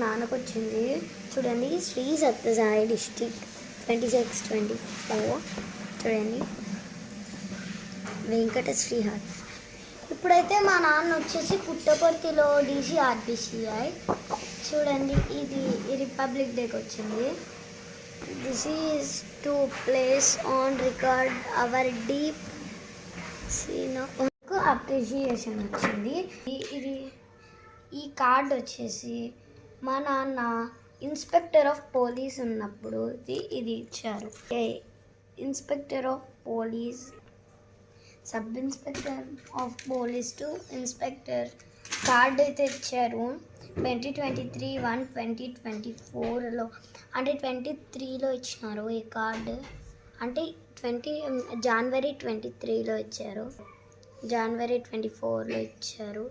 నాన్నకు వచ్చింది. చూడండి, శ్రీ సత్యసాయి డిస్టిక్ 2624. చూడండి, వెంకటశ్రీ హార్ట్. ఇప్పుడైతే మా నాన్న వచ్చేసి పుట్టపర్తిలో DCRBCI. చూడండి, ఇది రిపబ్లిక్ డేకి వచ్చింది. This is to place on record our deep appreciation వచ్చింది. ఇది ఈ కార్డ్ వచ్చేసి మా నాన్న ఇన్స్పెక్టర్ ఆఫ్ పోలీస్ ఉన్నప్పుడు ఇది ఇచ్చారు. Inspector of police, sub inspector of police to inspector card అయితే ఇచ్చారు 2023/1/2024లో. అంటే 23లో ఇచ్చినారు ఈ కార్డు. అంటే జనవరి 23లో ఇచ్చారు, జనవరి 24లో ఇచ్చారు.